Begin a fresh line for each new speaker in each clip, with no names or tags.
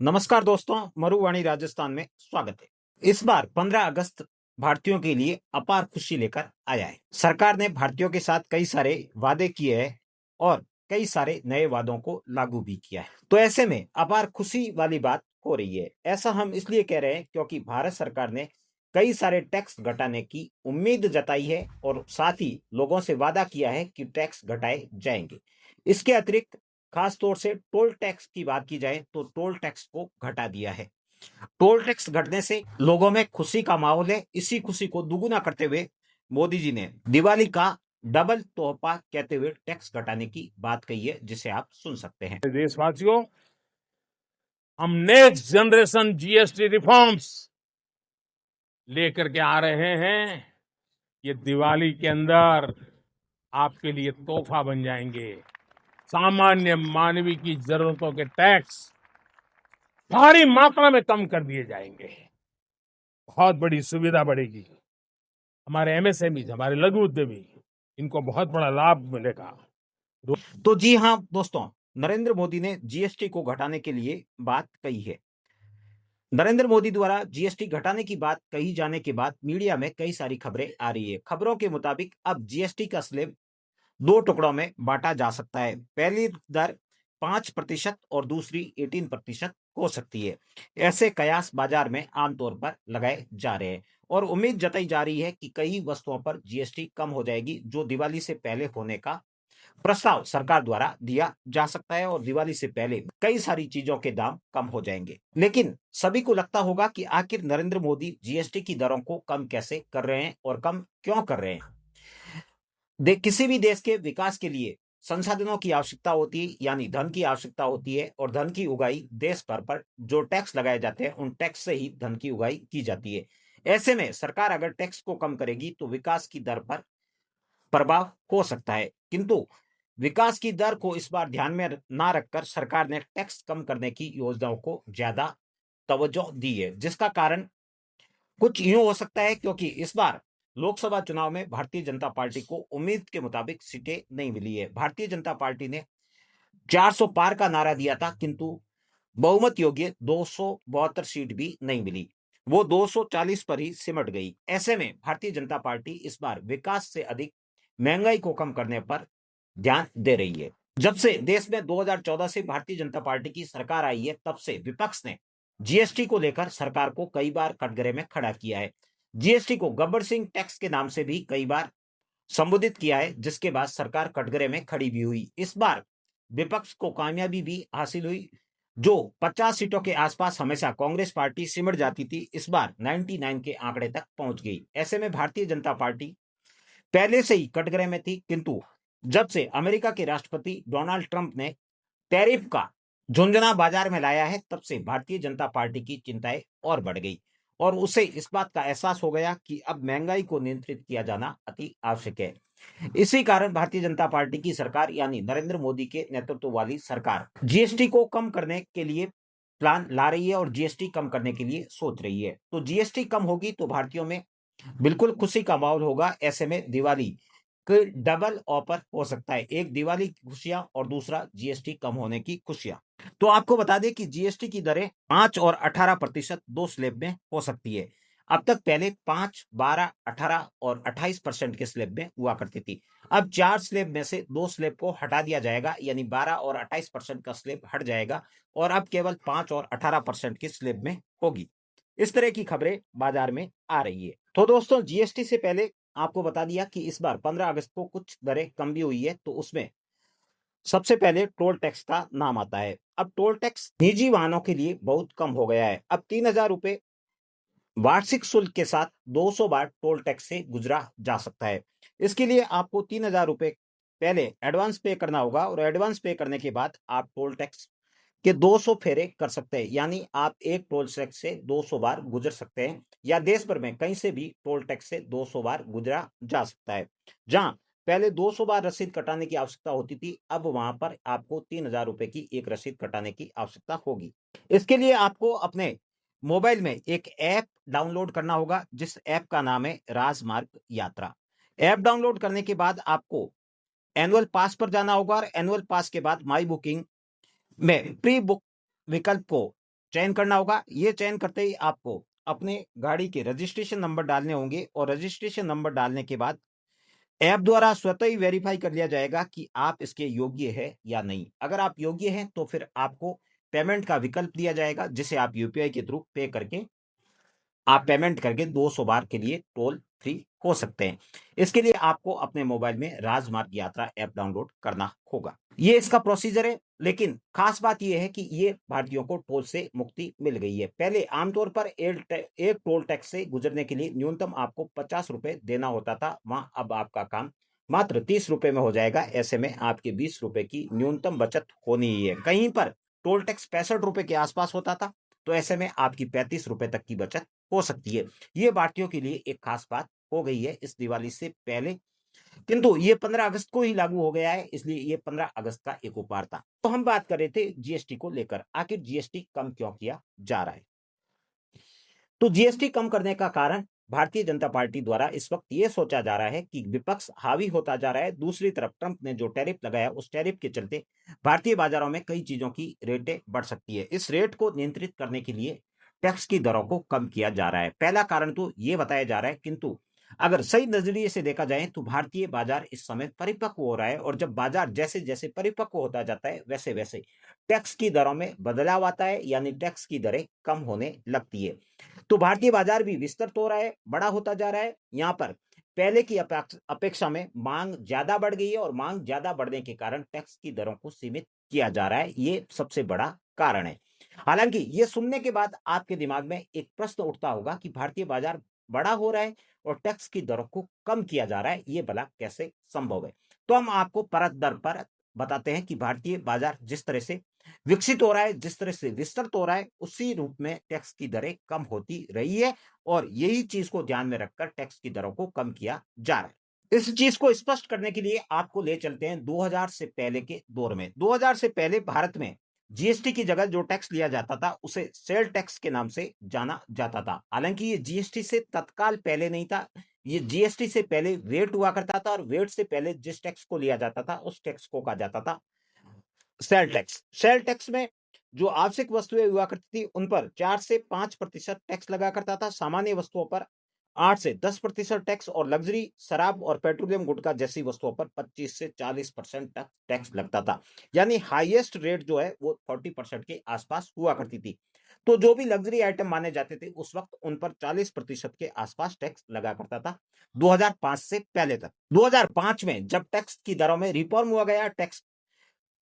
नमस्कार दोस्तों, मरुवाणी राजस्थान में स्वागत है। इस बार 15 अगस्त भारतीयों के लिए अपार खुशी लेकर आया है। सरकार ने भारतीयों के साथ कई सारे वादे किए हैं और कई सारे नए वादों को लागू भी किया है। तो ऐसे में अपार खुशी वाली बात हो रही है। ऐसा हम इसलिए कह रहे हैं क्योंकि भारत सरकार ने कई सारे टैक्स घटाने की उम्मीद जताई है और साथ ही लोगों से वादा किया है कि टैक्स घटाए जाएंगे। इसके अतिरिक्त खास तौर से टोल टैक्स की बात की जाए तो टोल टैक्स को घटा दिया है। टोल टैक्स घटने से लोगों में खुशी का माहौल है। इसी खुशी को दुगुना करते हुए मोदी जी ने दिवाली का डबल तोहफा कहते हुए टैक्स घटाने की बात कही है, जिसे आप सुन सकते हैं।
देशवासियों, हम नेक्स्ट जनरेशन जीएसटी रिफॉर्म्स लेकर के आ रहे हैं। ये दिवाली के अंदर आपके लिए तोहफा बन जाएंगे। सामान्य मानवी की जरूरतों के टैक्स भारी मात्रा में कम कर दिए जाएंगे। बहुत बड़ी सुविधा बढ़ेगी। हमारे एमएसएमई, हमारे लघु उद्यमी, इनको बहुत बड़ा लाभ मिलेगा।
तो जी हाँ दोस्तों, नरेंद्र मोदी ने जीएसटी को घटाने के लिए बात कही है। नरेंद्र मोदी द्वारा जीएसटी घटाने की बात कही जाने के बाद मीडिया में कई सारी खबरें आ रही है। खबरों के मुताबिक अब जीएसटी का स्लैब दो टुकड़ों में बांटा जा सकता है। पहली दर 5% और दूसरी 18% हो सकती है। ऐसे कयास बाजार में आमतौर पर लगाए जा रहे हैं और उम्मीद जताई जा रही है कि कई वस्तुओं पर जीएसटी कम हो जाएगी, जो दिवाली से पहले होने का प्रस्ताव सरकार द्वारा दिया जा सकता है और दिवाली से पहले कई सारी चीजों के दाम कम हो जाएंगे। लेकिन सभी को लगता होगा कि आखिर नरेंद्र मोदी जीएसटी की दरों को कम कैसे कर रहे हैं और कम क्यों कर रहे हैं। किसी भी देश के विकास के लिए संसाधनों की आवश्यकता होती है, यानी धन की आवश्यकता होती है, और धन की उगाई देश भर पर जो टैक्स लगाए जाते हैं उन टैक्स से ही धन की उगाई की जाती है। ऐसे में सरकार अगर टैक्स को कम करेगी तो विकास की दर पर प्रभाव हो सकता है, किंतु विकास की दर को इस बार ध्यान में ना रखकर सरकार ने टैक्स कम करने की योजनाओं को ज्यादा तवज्जो दी है, जिसका कारण कुछ यूं हो सकता है क्योंकि इस बार लोकसभा चुनाव में भारतीय जनता पार्टी को उम्मीद के मुताबिक सीटें नहीं मिली है। भारतीय जनता पार्टी ने 400 पार का नारा दिया था, किंतु बहुमत योग्य 272 सीट भी नहीं मिली। वो 240 पर ही सिमट गई। ऐसे में भारतीय जनता पार्टी इस बार विकास से अधिक महंगाई को कम करने पर ध्यान दे रही है। जब से देश में 2014 से भारतीय जनता पार्टी की सरकार आई है, तब से विपक्ष ने जीएसटी को लेकर सरकार को कई बार कटघरे में खड़ा किया है। जीएसटी को गब्बर सिंह टैक्स के नाम से भी कई बार संबोधित किया है, जिसके बाद सरकार कटघरे में खड़ी भी हुई। इस बार विपक्ष को कामयाबी भी हासिल हुई। जो 50 सीटों के आसपास हमेशा कांग्रेस पार्टी सिमट जाती थी, इस बार 99 के आंकड़े तक पहुंच गई। ऐसे में भारतीय जनता पार्टी पहले से ही कटघरे में थी, किंतु जब से अमेरिका के राष्ट्रपति डोनाल्ड ट्रंप ने टैरिफ का झुंझुना बाजार में लाया है, तब से भारतीय जनता पार्टी की चिंताएं और बढ़ गई और उसे इस बात का एहसास हो गया कि अब महंगाई को नियंत्रित किया जाना अति आवश्यक है। इसी कारण भारतीय जनता पार्टी की सरकार यानी नरेंद्र मोदी के नेतृत्व वाली सरकार जीएसटी को कम करने के लिए प्लान ला रही है और जीएसटी कम करने के लिए सोच रही है। तो जीएसटी कम होगी तो भारतीयों में बिल्कुल खुशी का माहौल होगा। ऐसे में दिवाली के डबल ऑफर हो सकता है, एक दिवाली की खुशियां और दूसरा जीएसटी कम होने की खुशियां। तो आपको बता दें कि जीएसटी की दरें 5 और 18% दो स्लैब में हो सकती है। अब तक पहले 5, 12, 18 और 28% के स्लैब में हुआ करती थी। अब 4 स्लैब में से 2 स्लैब को हटा दिया जाएगा, यानी 12 और 28% का स्लैब हट जाएगा और अब केवल 5 और 18% के स्लैब में होगी। इस तरह की खबरें बाजार में आ रही है। तो दोस्तों, जीएसटी से पहले आपको बता दिया कि इस बार 15 अगस्त को कुछ दरें कम भी हुई है, तो उसमें सबसे पहले टोल टैक्स का नाम आता है। अब टोल टैक्स निजी वाहनों के लिए बहुत कम हो गया है। अब 3000 रुपए वार्षिक शुल्क के साथ 200 बार टोल टैक्स से गुजरा जा सकता है। इसके लिए आपको 3000 रुपए पहले एडवांस पे करना होगा और एडवांस पे करने के बाद आप टोल टैक्स के 200 फेरे कर सकते हैं, यानी आप एक टोल टैक्स से 200 बार गुजर सकते हैं, या देश भर में कहीं से भी टोल टैक्स से 200 बार गुजरा जा सकता है। जहां पहले 200 बार रसीद कटाने की आवश्यकता होती थी, अब वहां पर आपको 3000 रुपए की एक रसीद कटाने की आवश्यकता होगी। इसके लिए आपको अपने मोबाइल में एक ऐप डाउनलोड करना होगा, जिस ऐप का नाम है राजमार्ग यात्रा। ऐप डाउनलोड करने के बाद आपको एनुअल पास पर जाना होगा और एनुअल पास के बाद माई बुकिंग में प्री बुक विकल्प को चयन करना होगा। ये चयन करते ही आपको अपने गाड़ी के रजिस्ट्रेशन नंबर डालने होंगे और रजिस्ट्रेशन नंबर डालने के बाद ऐप द्वारा स्वतः ही वेरीफाई कर लिया जाएगा कि आप इसके योग्य है या नहीं। अगर आप योग्य हैं तो फिर आपको पेमेंट का विकल्प दिया जाएगा, जिसे आप यूपीआई के थ्रू पे करके आप पेमेंट करके 200 बार के लिए टोल फ्री हो सकते हैं। इसके लिए आपको अपने मोबाइल में राजमार्ग यात्रा ऐप डाउनलोड करना होगा। ये इसका प्रोसीजर है, लेकिन खास बात यह है कि ये भारतीयों को टोल से मुक्ति मिल गई है। पहले आमतौर पर एक टोल टैक्स से गुजरने के लिए न्यूनतम आपको 50 रुपए देना होता था, वहां अब आपका काम मात्र 30 रुपए में हो जाएगा। ऐसे में आपके 20 रुपए की न्यूनतम बचत होनी ही है। कहीं पर टोल टैक्स 65 रुपए के आसपास होता था, तो ऐसे में आपकी 35 रुपए तक की बचत हो सकती है। ये भारतीयों के लिए एक खास बात हो गई है इस दिवाली से पहले, किंतु ये 15 अगस्त को ही लागू हो गया है, इसलिए ये 15 अगस्त का एक उपहार था। तो हम बात कर रहे थे जीएसटी को लेकर, आखिर जीएसटी कम क्यों किया जा रहा है। तो जीएसटी कम करने का कारण भारतीय जनता पार्टी द्वारा इस वक्त ये सोचा जा रहा है कि विपक्ष हावी होता जा रहा है। दूसरी तरफ ट्रंप ने जो टैरिफ लगाया, उस टैरिफ के चलते भारतीय बाजारों में कई चीजों की रेटें बढ़ सकती है। इस रेट को नियंत्रित करने के लिए टैक्स की दरों को कम किया जा रहा है। पहला कारण तो ये बताया जा रहा है, किंतु अगर सही नजरिए से देखा जाए तो भारतीय बाजार इस समय परिपक्व हो रहा है, और जब बाजार जैसे जैसे परिपक्व होता जाता है वैसे वैसे टैक्स की दरों में बदलाव आता है, यानी टैक्स की दरें कम होने लगती है। तो भारतीय बाजार भी विस्तृत हो रहा है, बड़ा होता जा रहा है। यहाँ पर पहले की अपेक्षा में मांग ज्यादा बढ़ गई है, और मांग ज्यादा बढ़ने के कारण टैक्स की दरों को सीमित किया जा रहा है। ये सबसे बड़ा कारण है। हालांकि ये सुनने के बाद आपके दिमाग में एक प्रश्न उठता होगा कि भारतीय बाजार बड़ा हो रहा है और टैक्स की दरों को कम किया जा रहा है, ये भला कैसे संभव है। तो हम आपको परत दर परत बताते हैं कि भारतीय बाजार जिस तरह से विकसित हो रहा है, जिस तरह से विस्तृत हो रहा है, उसी रूप में टैक्स की दरें कम होती रही है, और यही चीज को ध्यान में रखकर टैक्स की दरों को कम किया जा रहा है। इस चीज को स्पष्ट करने के लिए आपको ले चलते हैं 2000 से पहले के दौर में। 2000 से पहले भारत में जीएसटी की जगह जो टैक्स लिया जाता था उसे सेल टैक्स के नाम से जाना जाता था। हालांकि ये जीएसटी से तत्काल पहले नहीं था, ये जीएसटी से पहले वेट हुआ करता था, और वेट से पहले जिस टैक्स को लिया जाता था उस टैक्स को कहा जाता था सेल टैक्स। सेल टैक्स में जो आवश्यक वस्तुएं हुआ करती थी उन पर 4 से 5% टैक्स लगा करता था, सामान्य वस्तुओं पर 8 से 10% टैक्स, और लग्जरी शराब और पेट्रोलियम गुटखा जैसी वस्तुओं पर 25 से 40% तक टैक्स लगता था। यानी हाईएस्ट रेट जो है वो 40% के आसपास हुआ करती थी। तो जो भी लग्जरी आइटम माने जाते थे उस वक्त उन पर 40% के आसपास टैक्स लगा करता था, 2005 से पहले तक। 2005 में जब टैक्स की दरों में रिफॉर्म हुआ गया, टैक्स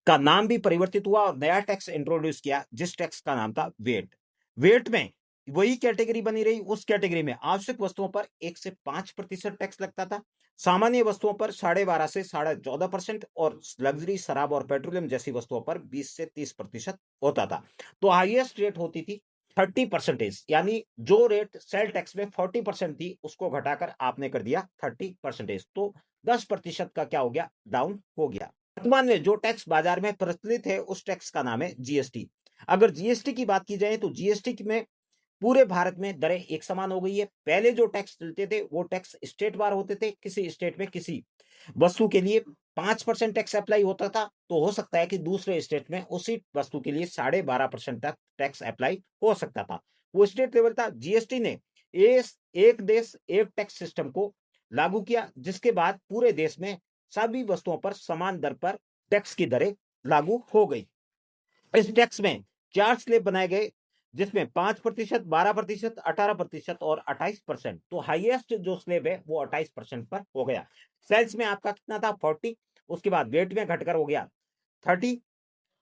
का नाम भी परिवर्तित हुआ और नया टैक्स इंट्रोड्यूस किया, जिस टैक्स का नाम था वेट। वेट में वही कैटेगरी बनी रही। उस कैटेगरी में आवश्यक वस्तुओं पर 1 से 5% टैक्स लगता था, सामान्य वस्तुओं पर 12.5 से 14.5%, और लग्जरी शराब और पेट्रोलियम जैसी वस्तुओं पर 20 से 30% होता था। तो हाईएस्ट रेट होती थी 30%, यानी जो रेट सेल टैक्स में 40% थी उसको घटाकर आपने कर दिया 30%। तो 10% का क्या हो गया, डाउन हो गया। वर्तमान में जो टैक्स बाजार में प्रचलित है उस टैक्स का नाम है जीएसटी। अगर जीएसटी की बात की जाए तो जीएसटी में पूरे भारत में दरें एक समान हो गई है। पहले जो टैक्स चलते थे वो टैक्स स्टेट वार होते थे। किसी स्टेट में किसी वस्तु के लिए 5% टैक्स अप्लाई होता था, तो हो सकता है कि दूसरे स्टेट में उसी वस्तु के लिए 12.5% तक टैक्स अप्लाई हो सकता था। वो स्टेट लेवल था। जीएसटी ने एक देश एक टैक्स सिस्टम को लागू किया, जिसके बाद पूरे देश में सभी वस्तुओं पर समान दर पर टैक्स की दरें लागू हो गई। इस टैक्स में 4 स्लैब बनाए गए, जिसमें 5%, 12%, 18% और 28%। तो हाईएस्ट जो स्लैब है वो 28% पर हो गया। सेल्स में आपका कितना था, 40। उसके बाद वेट में घटकर हो गया 30,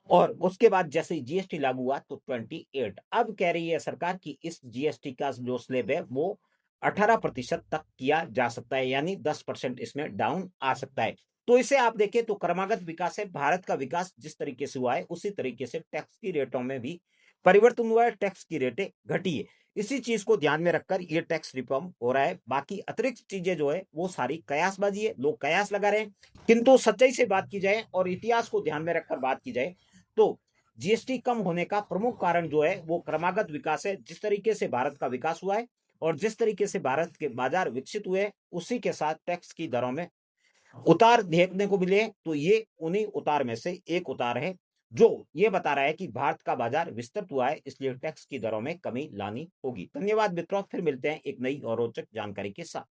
और उसके बाद जैसे जीएसटी लागू हुआ तो 28। अब कह रही है सरकार कि इस जीएसटी का जो स्लैब है वो 18% तक किया जा सकता है, यानी 10% इसमें डाउन आ सकता है। तो इसे आप देखें तो क्रमागत विकास है। भारत का विकास जिस तरीके से हुआ है उसी तरीके से टैक्स की रेटों में भी परिवर्तन हुआ है, टैक्स की रेटें घटी है। इसी चीज को ध्यान में रखकर ये टैक्स रिफॉर्म हो रहा है। बाकी अतिरिक्त चीजें जो है वो सारी कयासबाजी है, लोग कयास लगा रहे हैं। किंतु सच्चाई से बात की जाए और इतिहास को ध्यान में रखकर बात की जाए तो जीएसटी कम होने का प्रमुख कारण जो है वो क्रमागत विकास है। जिस तरीके से भारत का विकास हुआ है और जिस तरीके से भारत के बाजार विकसित हुए, उसी के साथ टैक्स की दरों में उतार देखने को मिले। तो ये उन्हीं उतार में से एक उतार है। जो ये बता रहा है कि भारत का बाजार विस्तृत हुआ है, इसलिए टैक्स की दरों में कमी लानी होगी। धन्यवाद मित्रों, फिर मिलते हैं एक नई और रोचक जानकारी के साथ।